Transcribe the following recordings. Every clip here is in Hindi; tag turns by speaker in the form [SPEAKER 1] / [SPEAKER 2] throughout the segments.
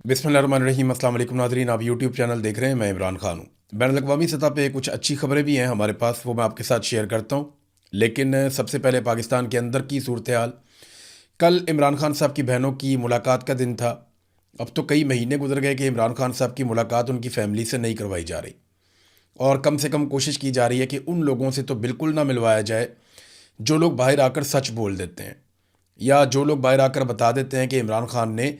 [SPEAKER 1] बिस्मिल्लाहिर्रहमानिर्रहीम। अस्सलाम वालेकुम नाज़रीन, आप यूट्यूब चैनल देख रहे हैं। मैं इमरान खान हूँ। बैनुल-अक़वामी सतह पे कुछ अच्छी खबरें भी हैं हमारे पास, वो मैं आपके साथ शेयर करता हूँ। लेकिन सबसे पहले पाकिस्तान के अंदर की सूरत हाल। कल इमरान खान साहब की बहनों की मुलाकात का दिन था। अब तो कई महीने गुजर गए कि इमरान खान साहब की मुलाकात उनकी फ़ैमिली से नहीं करवाई जा रही, और कम से कम कोशिश की जा रही है कि उन लोगों से तो बिल्कुल ना मिलवाया जाए जो लोग बाहर आकर सच बोल देते हैं, या जो लोग बाहर आकर बता देते हैं कि इमरान खान ने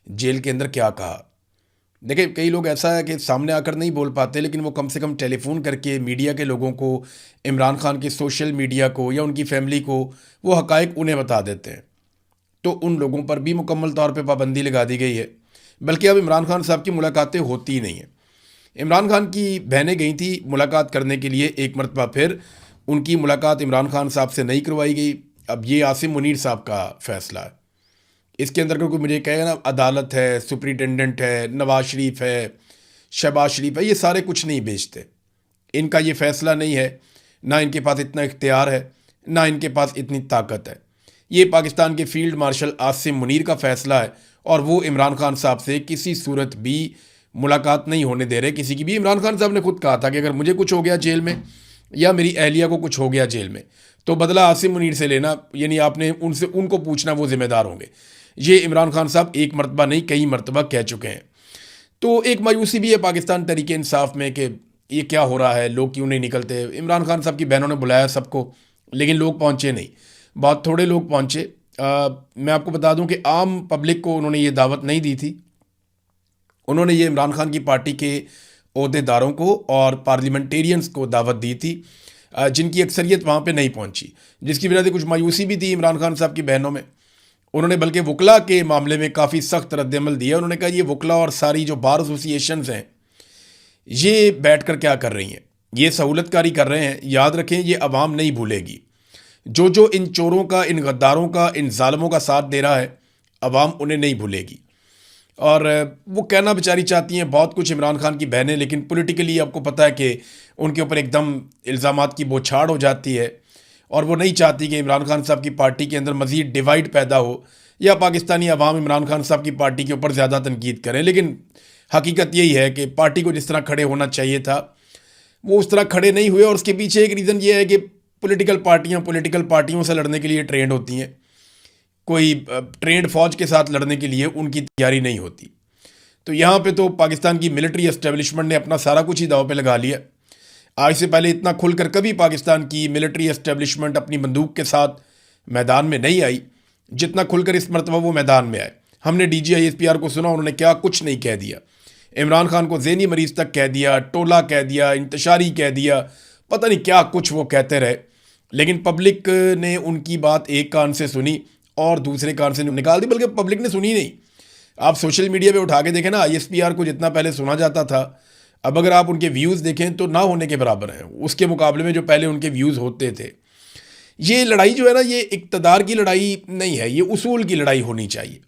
[SPEAKER 1] जेल के अंदर क्या कहा। देखिए, कई लोग ऐसा है कि सामने आकर नहीं बोल पाते, लेकिन वो कम से कम टेलीफोन करके मीडिया के लोगों को, इमरान खान के सोशल मीडिया को या उनकी फैमिली को वो हकायक उन्हें बता देते हैं। तो उन लोगों पर भी मुकम्मल तौर पे पाबंदी लगा दी गई है। बल्कि अब इमरान खान साहब की मुलाकातें होती ही नहीं हैं। इमरान खान की बहनें गई थी मुलाकात करने के लिए, एक मरतबा फिर उनकी मुलाकात इमरान खान साहब से नहीं करवाई गई। अब ये आसिम मुनीर साहब का फ़ैसला है। इसके अंदर कोई मुझे कहेगा ना, अदालत है, सुपरिटेंडेंट है, नवाज शरीफ है, शहबाज शरीफ है, ये सारे कुछ नहीं बेचते। इनका ये फ़ैसला नहीं है, ना इनके पास इतना इख्तियार है, ना इनके पास इतनी ताकत है। ये पाकिस्तान के फील्ड मार्शल आसिम मुनीर का फ़ैसला है, और वो इमरान खान साहब से किसी सूरत भी मुलाकात नहीं होने दे रहे किसी की भी। इमरान खान साहब ने खुद कहा था कि अगर मुझे कुछ हो गया जेल में, या मेरी अहलिया को कुछ हो गया जेल में, तो बदला आसिम मुनीर से लेना, यानी आपने उनसे उनको पूछना, वो ज़िम्मेदार होंगे। ये इमरान खान साहब एक मरतबा नहीं, कई मरतबा कह चुके हैं। तो एक मायूसी भी है पाकिस्तान तहरीक इंसाफ में कि ये क्या हो रहा है, लोग क्यों नहीं निकलते। इमरान खान साहब की बहनों ने बुलाया सबको, लेकिन लोग पहुंचे नहीं, बहुत थोड़े लोग पहुंचे। मैं आपको बता दूं कि आम पब्लिक को उन्होंने ये दावत नहीं दी थी। उन्होंने ये इमरान खान की पार्टी के अहदेदारों को और पार्लियामेंटेरियंस को दावत दी थी, जिनकी अक्सरियत वहाँ पे नहीं पहुँची, जिसकी वजह से कुछ मायूसी भी थी इमरान खान साहब की बहनों में। उन्होंने बल्कि वकला के मामले में काफ़ी सख्त रद्दमल दिया। उन्होंने कहा ये वकला और सारी जो बार एसोसिएशंस हैं, ये बैठ कर क्या कर रही हैं, ये सहूलतकारी कर रहे हैं। याद रखें, ये अवाम नहीं भूलेगी। जो जो इन चोरों का, इन गद्दारों का, इन जालमों का साथ दे रहा है, अवाम उन्हें नहीं भूलेगी। और वो कहना बेचारी चाहती हैं बहुत कुछ इमरान खान की बहनें, लेकिन पॉलिटिकली आपको पता है कि उनके ऊपर एकदम इल्ज़ामात की बौछार हो जाती है, और वो नहीं चाहती कि इमरान खान साहब की पार्टी के अंदर मज़ीद डिवाइड पैदा हो, या पाकिस्तानी अवाम इमरान खान साहब की पार्टी के ऊपर ज़्यादा तनकीद करें। लेकिन हकीकत यही है कि पार्टी को जिस तरह खड़े होना चाहिए था, वो उस तरह खड़े नहीं हुए। और उसके पीछे एक रीज़न ये है कि पॉलिटिकल पार्टियों से लड़ने के लिए ट्रेंड होती हैं। कोई ट्रेंड फ़ौज के साथ लड़ने के लिए उनकी तैयारी नहीं होती। तो यहाँ पे तो पाकिस्तान की मिलिट्री एस्टेब्लिशमेंट ने अपना सारा कुछ ही दाव पे लगा लिया। आज से पहले इतना खुलकर कभी पाकिस्तान की मिलिट्री एस्टेब्लिशमेंट अपनी बंदूक के साथ मैदान में नहीं आई, जितना खुलकर इस मरतबा वो मैदान में आए। हमने DGI SPR को सुना, उन्होंने क्या कुछ नहीं कह दिया। इमरान खान को ज़हनी मरीज़ तक कह दिया, टोला कह दिया, इंतशारी कह दिया, पता नहीं क्या कुछ वो कहते रहे। लेकिन पब्लिक ने उनकी बात एक कान से सुनी और दूसरे कान से निकाल दी, बल्कि पब्लिक ने सुनी नहीं। आप सोशल मीडिया पे उठा के देखें ना, ISPR को जितना पहले सुना जाता था, अब अगर आप उनके व्यूज़ देखें तो ना होने के बराबर हैं उसके मुकाबले में जो पहले उनके व्यूज़ होते थे। ये लड़ाई जो है ना, ये इक़्तिदार की लड़ाई नहीं है, ये उसूल की लड़ाई होनी चाहिए।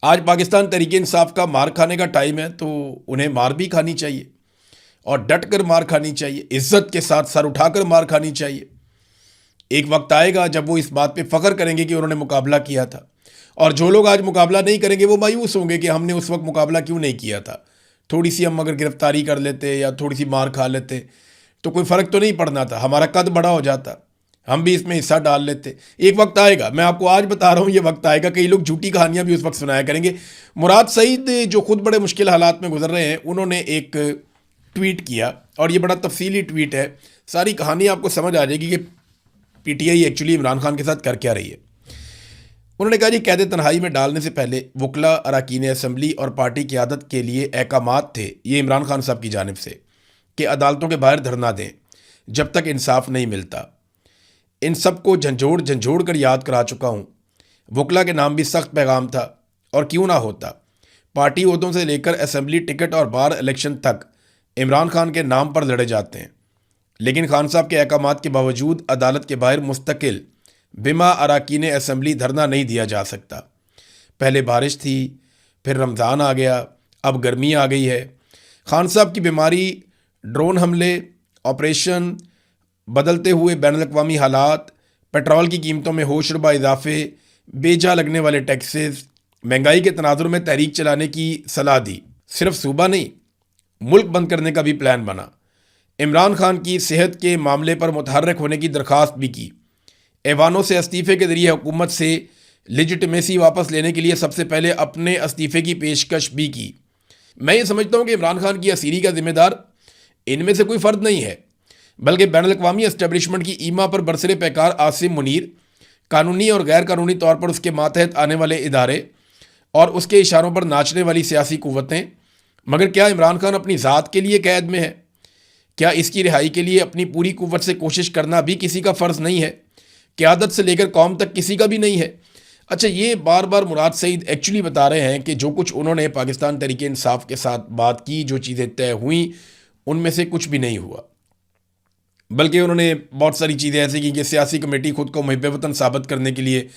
[SPEAKER 1] आज पाकिस्तान तहरीक इंसाफ का मार खाने का टाइम है, तो उन्हें मार भी खानी चाहिए, और डट कर मार खानी चाहिए, इज्जत के साथ सर उठाकर मार खानी चाहिए। एक वक्त आएगा जब वो इस बात पे फ़ख्र करेंगे कि उन्होंने मुकाबला किया था, और जो लोग आज मुकाबला नहीं करेंगे वो मायूस होंगे कि हमने उस वक्त मुकाबला क्यों नहीं किया था। थोड़ी सी हम अगर गिरफ्तारी कर लेते या थोड़ी सी मार खा लेते तो कोई फ़र्क तो नहीं पड़ना था, हमारा कद बड़ा हो जाता, हम भी इसमें हिस्सा डाल लेते। एक वक्त आएगा, मैं आपको आज बता रहा हूँ, ये वक्त आएगा, कई लोग झूठी कहानियाँ भी उस वक्त सुनाया करेंगे। मुराद सईद जो खुद बड़े मुश्किल हालात में गुजर रहे हैं, उन्होंने एक ट्वीट किया, और ये बड़ा तफसीली ट्वीट है, सारी कहानी आपको समझ आ जाएगी कि PTI एक्चुअली इमरान खान के साथ कर क्या रही है। उन्होंने कहा जी, कैद तन्हाई में डालने से पहले वकला, अरकान असम्बली और पार्टी क़यादत के लिए अहकामात थे, ये इमरान खान साहब की जानिब से, कि अदालतों के बाहर धरना दें जब तक इंसाफ नहीं मिलता। इन सब को झंझोड़ झंझोड़ कर याद करा चुका हूँ। वकला के नाम भी सख्त पैगाम था, और क्यों ना होता। पार्टी ओहदों से लेकर असम्बली टिकट और बार इलेक्शन तक इमरान खान के नाम पर लड़े जाते हैं, लेकिन खान साहब के अहकामात के बावजूद अदालत के बाहर मुस्तकिल बिमा अरकान असम्बली धरना नहीं दिया जा सकता। पहले बारिश थी, फिर रमज़ान आ गया, अब गर्मी आ गई है। खान साहब की बीमारी, ड्रोन हमले, ऑपरेशन, बदलते हुए बैनुल-अक़वामी हालात, पेट्रोल की कीमतों में होशरुबा इजाफे, बेजा लगने वाले टैक्सेस, महंगाई के तनाजुर में तहरीक चलाने की सलाह दी। सिर्फ सूबा नहीं, मुल्क बंद करने का भी प्लान बना। इमरान खान की सेहत के मामले पर मुतहर्रिक होने की दरख्वास्त भी की। ऐवानों से इस्तीफ़े के ज़रिए हुकूमत से लेजिटिमेसी वापस लेने के लिए सबसे पहले अपने इस्तीफ़े की पेशकश भी की। मैं ये समझता हूँ कि इमरान खान की असीरी का जिम्मेदार इनमें से कोई फ़र्द नहीं है, बल्कि बैनुल-अक़वामी एस्टेब्लिशमेंट की ईमा पर बरसरे पैकार आसिम मुनीर, कानूनी और गैर कानूनी तौर पर उसके मातहत आने वाले इदारे और उसके इशारों पर नाचने वाली सियासी कुव्वतें। मगर क्या इमरान खान अपनी ज़ात के लिए कैद में है? क्या इसकी रिहाई के लिए अपनी पूरी कुव्वत से कोशिश करना भी किसी का फ़र्ज़ नहीं है? क़यादत से लेकर कौम तक किसी का भी नहीं है? अच्छा, ये बार बार मुराद सईद एक्चुअली बता रहे हैं कि जो कुछ उन्होंने पाकिस्तान तहरीक इंसाफ के साथ बात की, जो चीज़ें तय हुई, उनमें से कुछ भी नहीं हुआ। बल्कि उन्होंने बहुत सारी चीज़ें ऐसी की कि सियासी कमेटी खुद को मुहिब वतन साबित करने के लिए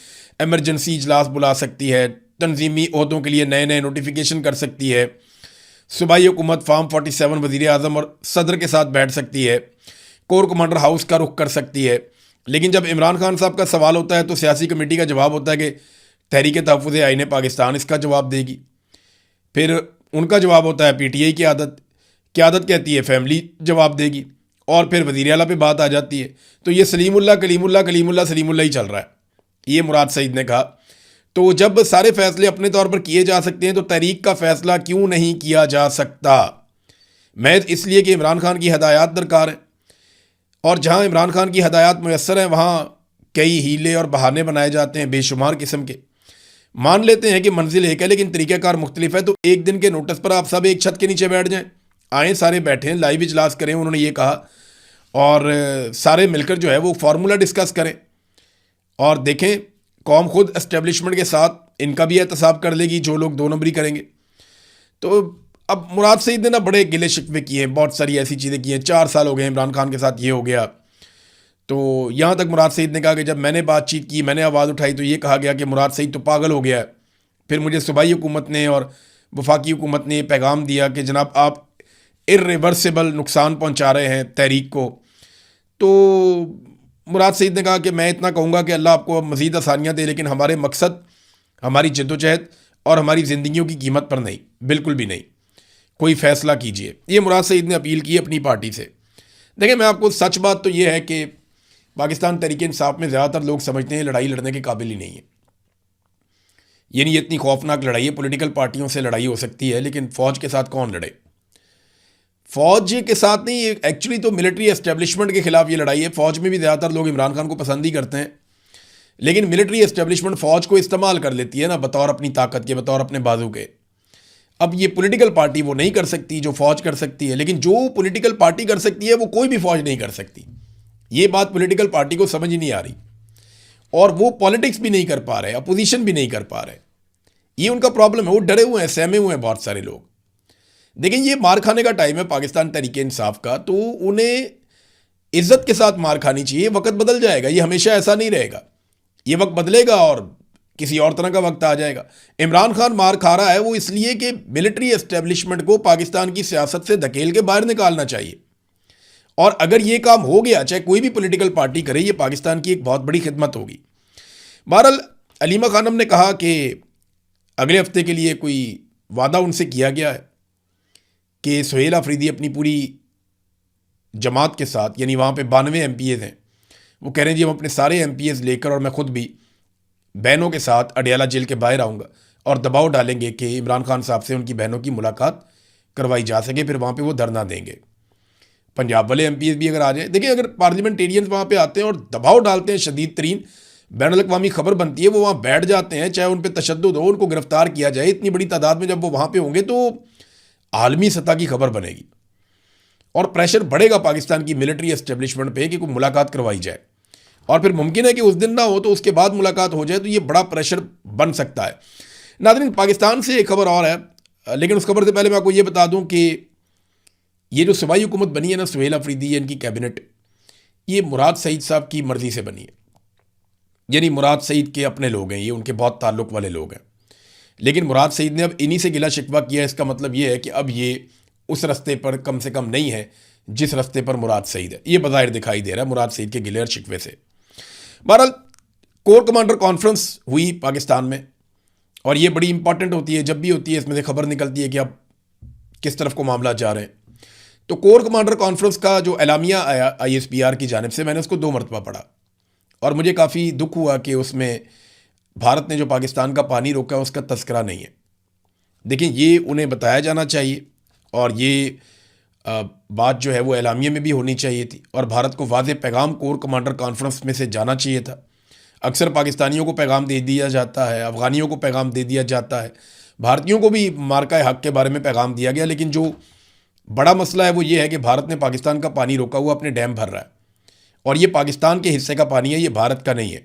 [SPEAKER 1] एमरजेंसी इजलास बुला सकती है, तंजीमी ओहदों के लिए नए नए नोटिफिकेशन कर सकती है, सूबाई हुकूमत फार्म 47 वज़ीर आज़म और सदर के साथ बैठ सकती है, कोर कमांडर हाउस का रुख कर सकती है। लेकिन जब इमरान खान साहब का सवाल होता है तो सियासी कमेटी का जवाब होता है कि तहरीक तहफ़्फ़ुज़ आईन पाकिस्तान इसका जवाब देगी। फिर उनका जवाब होता है PTI की क़यादत कहती है फैमिली जवाब देगी, और फिर वज़ीर आला पे बात आ जाती है। तो ये सलीमुल्लाह कलीमुल्लाह कलीमुल्लाह सलीमुल्लाह ही चल रहा है, ये मुराद सईद ने कहा। तो जब सारे फैसले अपने तौर पर किए जा सकते हैं तो तहरीक का फ़ैसला क्यों नहीं किया जा सकता? महज इसलिए कि इमरान खान की हदायत दरकार है, और जहाँ इमरान खान की हदायत मुयस्सर हैं वहाँ कई हीले और बहाने बनाए जाते हैं बेशुमार किस्म के। मान लेते हैं कि मंजिल एक है लेकिन तरीक़ाकार मुख्तलिफ है, तो एक दिन के नोटिस पर आप सब एक छत के नीचे बैठ जाएं, आए सारे बैठें, लाइव इजलास करें, उन्होंने ये कहा, और सारे मिलकर जो है वो फार्मूला डिस्कस करें और देखें कौम खुद एस्टेब्लिशमेंट के साथ इनका भी एहतसाब कर लेगी जो लोग 2 नंबरी करेंगे। तो अब मुराद सईद ने ना बड़े गिले शिकवे किए हैं, बहुत सारी ऐसी चीज़ें की हैं। 4 साल हो गए इमरान खान के साथ, ये हो गया। तो यहाँ तक मुराद सईद ने कहा कि जब मैंने बातचीत की, मैंने आवाज़ उठाई, तो ये कहा गया कि मुराद सईद तो पागल हो गया है। फिर मुझे सूबाई हुकूमत ने और वफाकी हुकूमत ने पैगाम दिया कि जनाब आप इर्रिवर्सिबल नुकसान पहुँचा रहे हैं तहरीक को। तो मुराद सईद ने कहा कि मैं इतना कहूँगा कि अल्लाह आपको मज़ीद आसानियाँ दे, लेकिन हमारे मकसद हमारी जद्दोजहद और हमारी ज़िंदगियों की कीमत पर नहीं, बिल्कुल भी नहीं। कोई फ़ैसला कीजिए, ये मुराद सईद ने अपील की अपनी पार्टी से। देखिए, मैं आपको सच बात तो ये है कि पाकिस्तान तहरीक इंसाफ में ज़्यादातर लोग समझते हैं लड़ाई लड़ने के काबिल ही नहीं है। ये नहीं, इतनी खौफनाक लड़ाई है। पॉलिटिकल पार्टियों से लड़ाई हो सकती है, लेकिन फ़ौज के साथ कौन लड़े? फ़ौज के साथ नहीं, एक्चुअली तो मिलिट्री एस्टेब्लिशमेंट के खिलाफ ये लड़ाई है। फ़ौज में भी ज़्यादातर लोग इमरान खान को पसंद ही करते हैं, लेकिन मिलिट्री एस्टेब्लिशमेंट फ़ौज को इस्तेमाल कर लेती है ना, बतौर अपनी ताकत के, बतौर अपने बाजू के। अब ये पॉलिटिकल पार्टी वो नहीं कर सकती जो फ़ौज कर सकती है, लेकिन जो पॉलिटिकल पार्टी कर सकती है वो कोई भी फ़ौज नहीं कर सकती। ये बात पॉलिटिकल पार्टी को समझ ही नहीं आ रही, और वो पॉलिटिक्स भी नहीं कर पा रहे, अपोजिशन भी नहीं कर पा रहे। ये उनका प्रॉब्लम है, वो डरे हुए हैं, सहमे हुए हैं बहुत सारे लोग। देखें, ये मार खाने का टाइम है पाकिस्तान तहरीक इंसाफ का, तो उन्हें इज्जत के साथ मार खानी चाहिए। वक्त बदल जाएगा, ये हमेशा ऐसा नहीं रहेगा, ये वक्त बदलेगा और किसी और तरह का वक्त आ जाएगा। इमरान खान मार खा रहा है वो इसलिए कि मिलिट्री एस्टेब्लिशमेंट को पाकिस्तान की सियासत से धकेल के बाहर निकालना चाहिए, और अगर ये काम हो गया, चाहे कोई भी पॉलिटिकल पार्टी करे, ये पाकिस्तान की एक बहुत बड़ी खिदमत होगी। बहरहाल अलीमा खानम ने कहा कि अगले हफ्ते के लिए कोई वादा उनसे किया गया है कि सुहेल अफरीदी अपनी पूरी जमात के साथ, यानी वहाँ पे 92 MPs हैं, वो कह रहे हैं जी हम अपने सारे MPs लेकर और मैं खुद भी बहनों के साथ अडियाला जेल के बाहर आऊँगा और दबाव डालेंगे कि इमरान खान साहब से उनकी बहनों की मुलाकात करवाई जा सके। फिर वहाँ पे वो धरना देंगे। पंजाब वाले MPs भी अगर आ जाए, देखिए अगर पार्लियामेंटेरियंस वहाँ पे आते हैं और दबाव डालते हैं, शदीद तरीन बैनुल-अक़वामी खबर बनती है, वो वहाँ बैठ जाते हैं, चाहे उन पर तशद्दुद हो, उनको गिरफ्तार किया जाए, इतनी बड़ी तादाद में जब वो वहाँ पर होंगे तो आलमी सतह की खबर बनेगी और प्रेशर बढ़ेगा पाकिस्तान की मिलिट्री एस्टेब्लिशमेंट पे कि कोई मुलाकात करवाई जाए, और फिर मुमकिन है कि उस दिन ना हो तो उसके बाद मुलाकात हो जाए, तो ये बड़ा प्रेशर बन सकता है। नाज़रीन, पाकिस्तान से एक खबर और है, लेकिन उस खबर से पहले मैं आपको ये बता दूं कि ये जो सूबाई हुकूमत बनी है ना, सुहेल अफरीदी इनकी कैबिनेट, ये मुराद सईद साहब की मर्ज़ी से बनी है। यानी मुराद सईद के अपने लोग हैं, ये उनके बहुत ताल्लुक़ वाले लोग हैं, लेकिन मुराद सईद ने अब इन्हीं से गिला शिकवा किया। इसका मतलब ये है कि अब ये उस रास्ते पर कम से कम नहीं है जिस रास्ते पर मुराद सईद है। ये बज़ाहिर दिखाई दे रहा है मुराद सईद के गिले और शिकवे से। बहरहाल कोर कमांडर कॉन्फ्रेंस हुई पाकिस्तान में, और ये बड़ी इंपॉर्टेंट होती है, जब भी होती है इसमें से खबर निकलती है कि अब किस तरफ को मामला जा रहे हैं। तो कोर कमांडर कॉन्फ्रेंस का जो एलामिया आया ISPR की जानिब से, मैंने उसको 2 मरतबा पढ़ा और मुझे काफ़ी दुख हुआ कि उसमें भारत ने जो पाकिस्तान का पानी रोका उसका तस्करा नहीं है। देखिए, ये उन्हें बताया जाना चाहिए और ये बात जो है वो एलामिया में भी होनी चाहिए थी और भारत को वाज़ेह पैगाम कोर कमांडर कॉन्फ्रेंस में से जाना चाहिए था। अक्सर पाकिस्तानियों को पैगाम दे दिया जाता है, अफ़गानियों को पैगाम दे दिया जाता है, भारतीयों को भी मार्का हक के बारे में पैगाम दिया गया, लेकिन जो बड़ा मसला है वो ये है कि भारत ने पाकिस्तान का पानी रोका हुआ अपने डैम भर रहा है और ये पाकिस्तान के हिस्से का पानी है, ये भारत का नहीं है।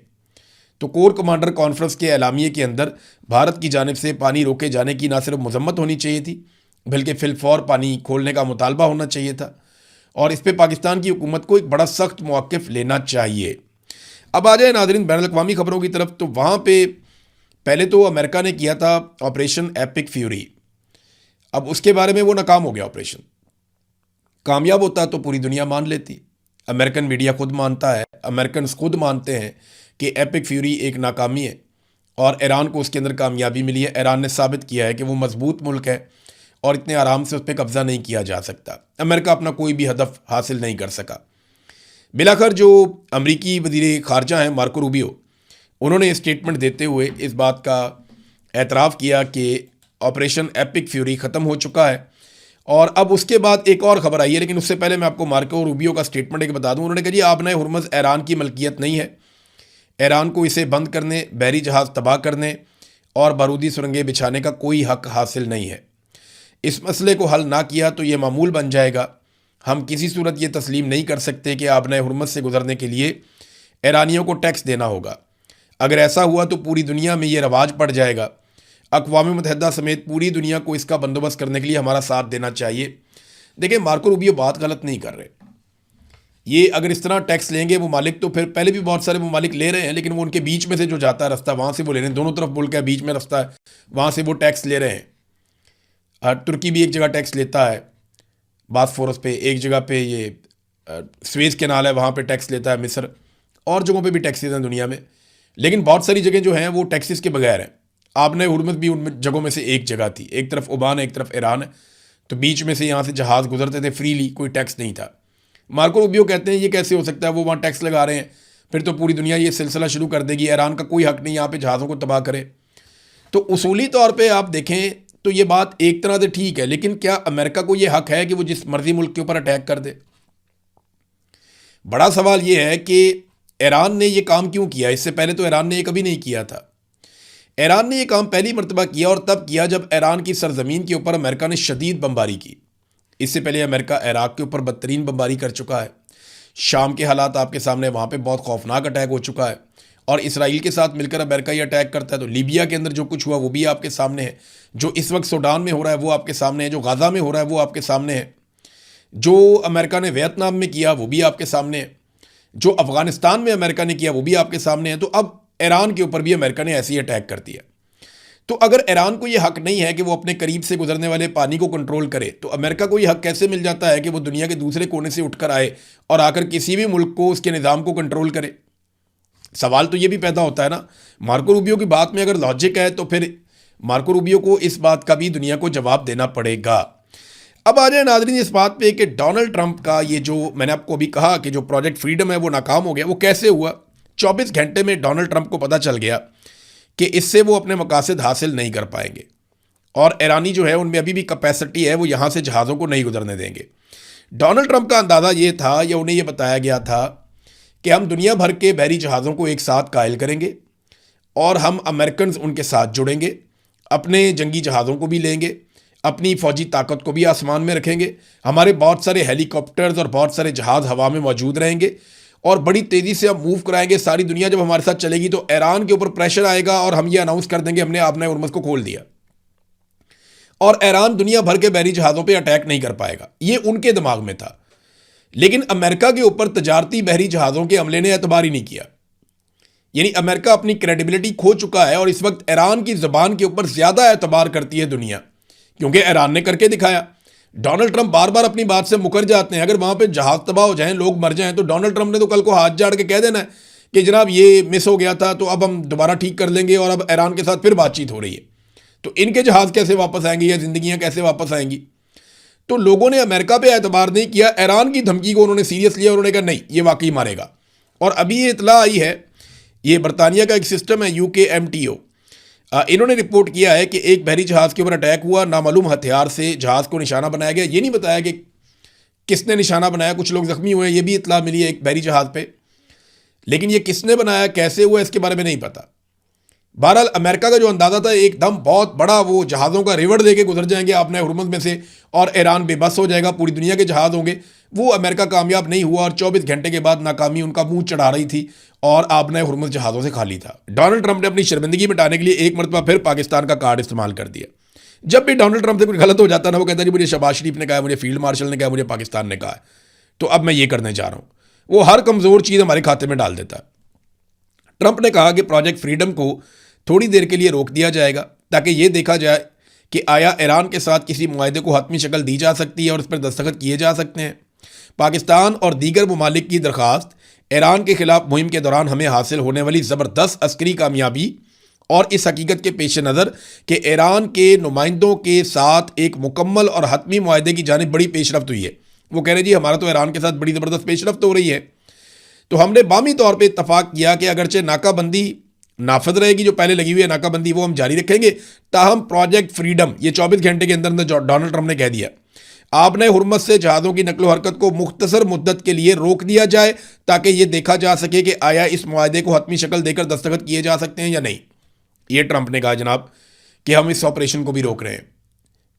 [SPEAKER 1] तो कोर कमांडर कॉन्फ्रेंस के एलामिये के अंदर भारत की जानिब से पानी रोके जाने की ना सिर्फ मजम्मत होनी चाहिए थी, बल्कि फिलफौर पानी खोलने का मुतालबा होना चाहिए था और इस पर पाकिस्तान की हुकूमत को एक बड़ा सख्त मौक़िफ़ लेना चाहिए। अब आ जाए नाज़रीन बैनुल-अक़वामी ख़बरों की तरफ। तो वहाँ पे पहले तो अमेरिका ने किया था ऑपरेशन एपिक फ्यूरी। अब उसके बारे में वो नाकाम हो गया ऑपरेशन। कामयाब होता तो पूरी दुनिया मान लेती। अमेरिकन मीडिया खुद मानता है, अमेरिकन खुद मानते हैं कि एपिक फ्यूरी एक नाकामी है और ईरान को उसके अंदर कामयाबी मिली है। ईरान ने साबित किया है कि वो मजबूत मुल्क है और इतने आराम से उस पर कब्ज़ा नहीं किया जा सकता। अमेरिका अपना कोई भी हदफ हासिल नहीं कर सका। बिलाखिर जो अमरीकी वज़ीर ख़ारजा हैं मार्को रूबियो, उन्होंने स्टेटमेंट देते हुए इस बात का एतराफ़ किया कि ऑपरेशन एपिक फ्यूरी ख़त्म हो चुका है। और अब उसके बाद एक और ख़बर आई है, लेकिन उससे पहले मैं आपको मार्को रूबियो का स्टेटमेंट एक बता दूं। उन्होंने कहा जी आबनाए हुर्मुज़ ईरान की मलकियत नहीं है, ईरान को इसे बंद करने, बहरी जहाज़ तबाह करने और बारूदी सुरंगें बिछाने का कोई हक हासिल नहीं है। इस मसले को हल ना किया तो ये मामूल बन जाएगा। हम किसी सूरत ये तस्लीम नहीं कर सकते कि आबनाए हुर्मुज़ से गुजरने के लिए ईरानियों को टैक्स देना होगा। अगर ऐसा हुआ तो पूरी दुनिया में ये रवाज पड़ जाएगा। अक़वाम मुत्तहिदा समेत पूरी दुनिया को इसका बंदोबस्त करने के लिए हमारा साथ देना चाहिए। देखिए, मार्को रूबियो बात गलत नहीं कर रहे। ये अगर इस तरह टैक्स लेंगे ममालिक, तो फिर पहले भी बहुत सारे ममालिक ले रहे हैं, लेकिन वो उनके बीच में से जो जाता है रास्ता, वहाँ से वो ले रहे हैं। दोनों तरफ मुल्क है, बीच में रास्ता है, वहाँ से वो टैक्स ले रहे हैं। तुर्की भी एक जगह टैक्स लेता है बासफोरस पे, एक जगह पे ये स्वेज़ कैनाल है, वहाँ पे टैक्स लेता है मिस्र, और जगहों पे भी टैक्सेस हैं दुनिया में। लेकिन बहुत सारी जगह जो हैं वो टैक्सेस के बगैर हैं। आबनाए हुर्मुज़ भी उन जगहों में से एक जगह थी। एक तरफ ओमान है, एक तरफ ईरान है, तो बीच में से यहाँ से जहाज़ गुजरते थे फ्रीली, कोई टैक्स नहीं था। मार्को रूबियो कहते हैं ये कैसे हो सकता है, वो वहाँ टैक्स लगा रहे हैं, फिर तो पूरी दुनिया ये सिलसिला शुरू कर देगी, ईरान का कोई हक नहीं यहाँ पे जहाज़ों को तबाह करे। तो उसूली तौर पे आप देखें तो ये बात एक तरह से ठीक है, लेकिन क्या अमेरिका को ये हक है कि वो जिस मर्जी मुल्क के ऊपर अटैक कर दे? बड़ा सवाल ये है कि ईरान ने ये काम क्यों किया। इससे पहले तो ईरान ने ये कभी नहीं किया था। ईरान ने यह काम पहली मरतबा किया और तब किया जब ईरान की सरजमीन के ऊपर अमेरिका ने शदीद बमबारी की। इससे पहले अमेरिका इराक के ऊपर बदतरीन बमबारी कर चुका है। शाम के हालात आपके सामने, वहाँ पे बहुत खौफनाक अटैक हो चुका है और इसराइल के साथ मिलकर अमेरिका ये अटैक करता है। तो लीबिया के अंदर जो कुछ हुआ वो भी आपके सामने है, जो इस वक्त सूडान में हो रहा है वो आपके सामने है, जो गाज़ा में हो रहा है वो आपके सामने है, जो अमेरिका ने वियतनाम में किया वो भी आपके सामने है, जो अफ़गानिस्तान में अमेरिका ने किया वो भी आपके सामने है। तो अब ईरान के ऊपर भी अमेरिका ने ऐसे ही अटैक कर दिया। तो अगर ईरान को यह हक नहीं है कि वो अपने करीब से गुजरने वाले पानी को कंट्रोल करे, तो अमेरिका को यह हक कैसे मिल जाता है कि वो दुनिया के दूसरे कोने से उठकर आए और आकर किसी भी मुल्क को, उसके निज़ाम को कंट्रोल करे? सवाल तो ये भी पैदा होता है ना। मार्को रूबियो की बात में अगर लॉजिक है तो फिर मार्को रूबियो को इस बात का भी दुनिया को जवाब देना पड़ेगा। अब आ जाए नाज़रीन इस बात पे कि डोनाल्ड ट्रंप का ये जो मैंने आपको अभी कहा कि जो प्रोजेक्ट फ्रीडम है वो नाकाम हो गया, वो कैसे हुआ? 24 घंटे में डोनाल्ड ट्रंप को पता चल गया कि इससे वो अपने मकासद हासिल नहीं कर पाएंगे और ईरानी जो है उनमें अभी भी कैपेसिटी है, वो यहाँ से जहाज़ों को नहीं गुजरने देंगे। डोनाल्ड ट्रंप का अंदाज़ा ये था या उन्हें ये बताया गया था कि हम दुनिया भर के बहरी जहाज़ों को एक साथ कायल करेंगे और हम अमेरिकन उनके साथ जुड़ेंगे, अपने जंगी जहाज़ों को भी लेंगे, अपनी फ़ौजी ताकत को भी आसमान में रखेंगे, हमारे बहुत सारे हेलीकॉप्टर्स और बहुत सारे जहाज़ हवा में मौजूद रहेंगे और बड़ी तेज़ी से हम मूव कराएंगे। सारी दुनिया जब हमारे साथ चलेगी तो ईरान के ऊपर प्रेशर आएगा और हम ये अनाउंस कर देंगे हमने आबनाए हुर्मुज़ को खोल दिया और ईरान दुनिया भर के बहरी जहाज़ों पे अटैक नहीं कर पाएगा। ये उनके दिमाग में था, लेकिन अमेरिका के ऊपर तजारती बहरी जहाज़ों के हमले ने एतबार ही नहीं किया। यानी अमेरिका अपनी क्रेडिबिलिटी खो चुका है और इस वक्त ईरान की ज़बान के ऊपर ज़्यादा एतबार करती है दुनिया, क्योंकि ईरान ने करके दिखाया। डोनाल्ड ट्रंप बार बार अपनी बात से मुकर जाते हैं। अगर वहाँ पे जहाज़ तबाह हो जाएं, लोग मर जाएं, तो डोनाल्ड ट्रंप ने तो कल को हाथ झाड़ के कह देना है कि जनाब ये मिस हो गया था, तो अब हम दोबारा ठीक कर लेंगे और अब ईरान के साथ फिर बातचीत हो रही है। तो इनके जहाज़ कैसे वापस आएंगे या ज़िंदगियाँ कैसे वापस आएंगी। तो लोगों ने अमेरिका पे एतबार नहीं किया, ईरान की धमकी को उन्होंने सीरियस लिया, उन्होंने कहा नहीं ये वाकई मारेगा। और अभी ये इतला आई है, ये बरतानिया का एक सिस्टम है UKMTO, इन्होंने रिपोर्ट किया है कि एक बहरी जहाज़ के ऊपर अटैक हुआ, नामालूम हथियार से जहाज़ को निशाना बनाया गया। ये नहीं बताया कि किसने निशाना बनाया, कुछ लोग जख्मी हुए, ये भी इतला मिली है एक बहरी जहाज़ पे, लेकिन ये किसने बनाया, कैसे हुआ, इसके बारे में नहीं पता। बहरहाल अमेरिका का जो अंदाजा था एकदम बहुत बड़ा, वो जहाज़ों का रिवर देके गुजर जाएंगे आपने हुर्मुज़ में से और ईरान बेबस हो जाएगा, पूरी दुनिया के जहाज़ होंगे, वो अमेरिका कामयाब नहीं हुआ और 24 घंटे के बाद नाकामी उनका मुंह चढ़ा रही थी और आपने हुर्मुज़ जहाज़ों से खाली था। डोनाल्ड ट्रंप ने अपनी शर्मिंदगी मिटाने के लिए एक मरतबा फिर पाकिस्तान का कार्ड इस्तेमाल कर दिया। जब भी डोनाल्ड ट्रंप से कुछ गलत हो जाता ना, वो कहता है मुझे शहबाज शरीफ ने कहा, मुझे फील्ड मार्शल ने कहा, मुझे पाकिस्तान ने कहा, तो अब मैं ये करने जा रहा हूँ। वो हर कमज़ोर चीज़ हमारे खाते में डाल देता है। ट्रंप ने कहा कि प्रोजेक्ट फ्रीडम को थोड़ी देर के लिए रोक दिया जाएगा ताकि ये देखा जाए कि आया ईरान के साथ किसी मुआहदे को हतमी शक्ल दी जा सकती है और उस पर दस्तखत किए जा सकते हैं। पाकिस्तान और दीगर ममालिक की दरख्वास्त, ईरान के खिलाफ मुहिम के दौरान हमें हासिल होने वाली ज़बरदस्त अस्करी कामयाबी और इस हकीकत के पेश नज़र कि ईरान के नुमाइंदों के साथ एक मुकम्मल और हतमी मुआहदे की जानिब बड़ी पेशरफ्त हुई है। वो कह रहे जी हमारा तो ईरान के साथ बड़ी ज़बरदस्त पेशरफ्त हो रही है। तो हमने बामी तौर पर इत्तफाक किया कि अगरचे नाकाबंदी नाफज रहेगी, जो पहले लगी हुई है नाकाबंदी, वो हम जारी रखेंगे, ताहम प्रोजेक्ट फ्रीडम, ये 24 घंटे के अंदर डोनाल्ड ट्रंप ने कह दिया, आपने हुर्मुज़ से जहाज़ों की नकलो हरकत को मुख्तसर मुद्दत के लिए रोक दिया जाए ताकि ये देखा जा सके कि आया इस मुआहदे को हतमी शक्ल देकर दस्तखत किए जा सकते हैं या नहीं। ये ट्रंप ने कहा जनाब कि हम इस ऑपरेशन को भी रोक रहे हैं।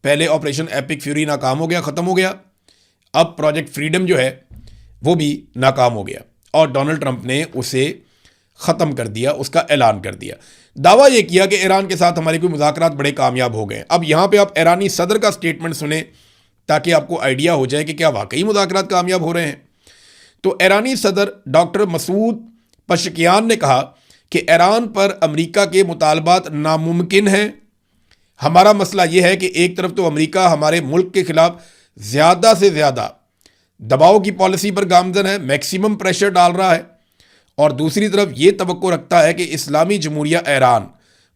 [SPEAKER 1] पहले ऑपरेशन एपिक फ्यूरी नाकाम हो गया, ख़त्म हो गया, अब प्रोजेक्ट फ्रीडम जो है वो भी नाकाम हो गया और डोनाल्ड ट्रंप ने उसे ख़त्म कर दिया, उसका ऐलान कर दिया। दावा यह किया कि ईरान के साथ हमारे कोई मुज़ाकरात बड़े कामयाब हो गए। अब यहाँ पे आप ईरानी सदर का स्टेटमेंट सुने ताकि आपको आइडिया हो जाए कि क्या वाकई मुज़ाकरात कामयाब हो रहे हैं। तो ईरानी सदर डॉक्टर मसूद पशकियान ने कहा कि ईरान पर अमेरिका के मुतालबात नामुमकिन हैं। हमारा मसला यह है कि एक तरफ तो अमेरिका हमारे मुल्क के ख़िलाफ़ ज़्यादा से ज़्यादा दबाव की पॉलिसी पर गामजन है, मैक्सिमम प्रेशर डाल रहा है, और दूसरी तरफ ये तवक्को रखता है कि इस्लामी जमहूरिया ईरान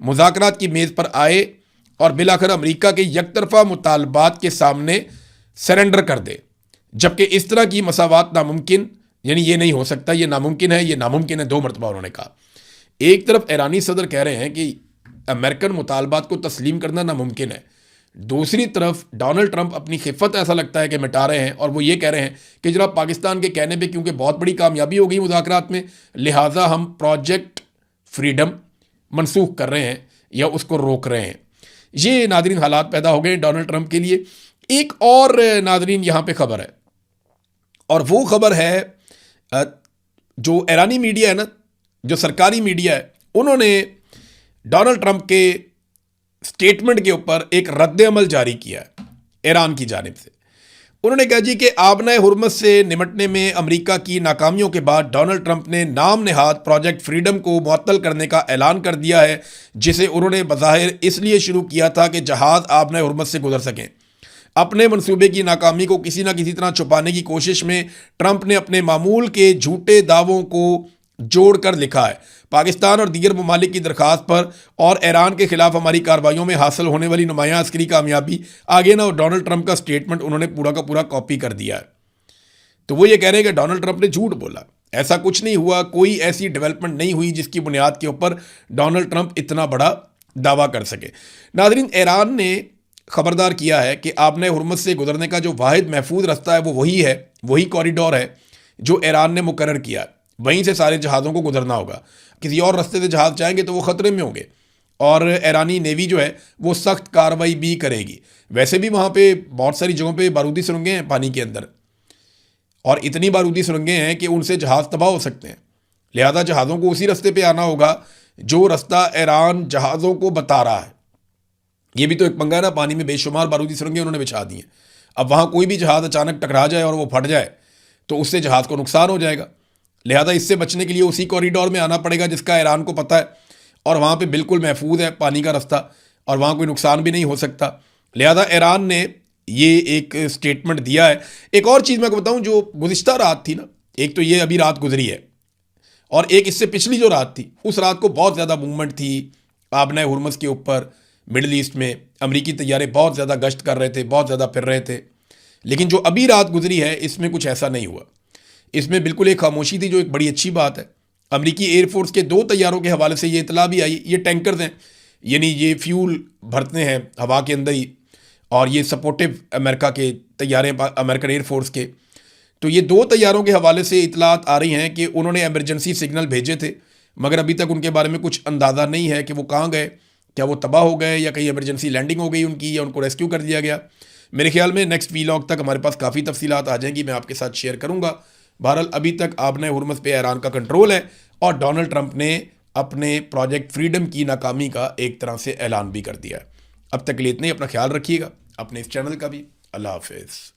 [SPEAKER 1] मुज़ाकरात की मेज़ पर आए और बिलाखिर अमेरिका के यकतरफा मुतालबात के सामने सरेंडर कर दे। जबकि इस तरह की मसावात नामुमकिन, यानी ये नहीं हो सकता, ये नामुमकिन है, ये नामुमकिन है, 2 मरतबा उन्होंने कहा। एक तरफ ईरानी सदर कह रहे हैं कि अमेरिकन मुतालबात को तस्लीम करना नामुमकिन है, दूसरी तरफ डोनाल्ड ट्रंप अपनी खिफत ऐसा लगता है कि मिटा रहे हैं और वो ये कह रहे हैं कि जनाब पाकिस्तान के कहने पे क्योंकि बहुत बड़ी कामयाबी हो गई मुज़ाकरात में, लिहाजा हम प्रोजेक्ट फ्रीडम मनसूख कर रहे हैं या उसको रोक रहे हैं। ये नादरीन हालात पैदा हो गए डोनाल्ड ट्रंप के लिए। एक और नादरीन यहाँ पे खबर है, और वो खबर है जो ईरानी मीडिया है ना, जो सरकारी मीडिया है, उन्होंने डोनाल्ड ट्रंप के स्टेटमेंट के ऊपर एक रद्द अमल जारी किया है ईरान की जानिब से। उन्होंने कहा जी कि आबना हुर्मुज़ से निमटने में अमेरिका की नाकामियों के बाद डोनाल्ड ट्रंप ने नाम नहाद प्रोजेक्ट फ्रीडम को मुअत्तल करने का ऐलान कर दिया है, जिसे उन्होंने बज़ाहिर इसलिए शुरू किया था कि जहाज़ आबना हुर्मुज़ से गुजर सकें। अपने मंसूबे की नाकामी को किसी न किसी तरह छुपाने की कोशिश में ट्रंप ने अपने मामूल के झूठे दावों को जोड़कर लिखा है, पाकिस्तान और दीगर ममालिक की दरख्वास्त पर और ईरान के खिलाफ हमारी कार्रवाइयों में हासिल होने वाली नुमायां अस्करी कामयाबी, आगे ना डोनाल्ड ट्रंप का स्टेटमेंट उन्होंने पूरा का पूरा कॉपी कर दिया है। तो वो ये कह रहे हैं कि डोनाल्ड ट्रंप ने झूठ बोला, ऐसा कुछ नहीं हुआ, कोई ऐसी डेवलपमेंट नहीं हुई जिसकी बुनियाद के ऊपर डोनाल्ड ट्रंप इतना बड़ा दावा कर सके। नाज़रीन, ईरान ने खबरदार किया है कि आपने हुर्मुज़ से गुजरने का जो वाहिद महफूज रास्ता है वो वही है, वही कॉरिडोर है जो ईरान ने मुकर्रर किया है, वहीं से सारे जहाज़ों को गुजरना होगा। किसी और रास्ते से जहाज़ जाएंगे तो वो ख़तरे में होंगे और ईरानी नेवी जो है वो सख्त कार्रवाई भी करेगी। वैसे भी वहाँ पे बहुत सारी जगहों पे बारूदी सुरंगें हैं पानी के अंदर, और इतनी बारूदी सुरंगें हैं कि उनसे जहाज़ तबाह हो सकते हैं। लिहाजा जहाज़ों को उसी रास्ते पे आना होगा जो रास्ता ईरान जहाज़ों को बता रहा है। ये भी तो एक पंगा है ना, पानी में बेशुमार बारूदी सुरंगें उन्होंने बिछा दी हैं। अब वहाँ कोई भी जहाज़ अचानक टकरा जाए और वो फट जाए तो उससे जहाज़ को नुकसान हो जाएगा। लिहाजा इससे बचने के लिए उसी कॉरिडोर में आना पड़ेगा जिसका ईरान को पता है, और वहाँ पे बिल्कुल महफूज है पानी का रास्ता और वहाँ कोई नुकसान भी नहीं हो सकता। लिहाजा ईरान ने ये एक स्टेटमेंट दिया है। एक और चीज़ मैं आपको बताऊँ, जो गुज़िश्ता रात थी ना, एक तो ये अभी रात गुजरी है और एक इससे पिछली जो रात थी, उस रात को बहुत ज़्यादा मूवमेंट थी आबना हुर्मुज़ के ऊपर, मिडल ईस्ट में अमरीकी तैयारे बहुत ज़्यादा गश्त कर रहे थे, बहुत ज़्यादा फिर रहे थे। लेकिन जो अभी रात गुजरी है इसमें कुछ ऐसा नहीं हुआ। इसमें बिल्कुल एक खामोशी थी, जो एक बड़ी अच्छी बात है। अमरीकी एयरफोर्स के 2 तैयारों के हवाले से ये इतला भी आई, ये टैंकर्स हैं, यानी ये फ्यूल भरते हैं हवा के अंदर ही, और ये सपोर्टिव अमेरिका के तैयारे, अमेरिकन एयरफोर्स के। तो ये 2 तैयारों के हवाले से इतलात आ रही हैं कि उन्होंने एमरजेंसी सिग्नल भेजे थे, मगर अभी तक उनके बारे में कुछ अंदाज़ा नहीं है कि वो कहाँ गए, क्या वो तबाह हो गए या कहीं इमरजेंसी लैंडिंग हो गई उनकी, या उनको रेस्क्यू कर दिया गया। मेरे ख्याल में नेक्स्ट वीलॉग तक हमारे पास काफ़ी तफसीलात आ जाएंगी, मैं आपके साथ शेयर करूँगा। बहरहाल अभी तक आबने हुर्मुज़ पे ईरान का कंट्रोल है, और डोनाल्ड ट्रंप ने अपने प्रोजेक्ट फ्रीडम की नाकामी का एक तरह से ऐलान भी कर दिया है। अब तक के लिए इतने ही, अपना ख्याल रखिएगा, अपने इस चैनल का भी। अल्लाह हाफिज़।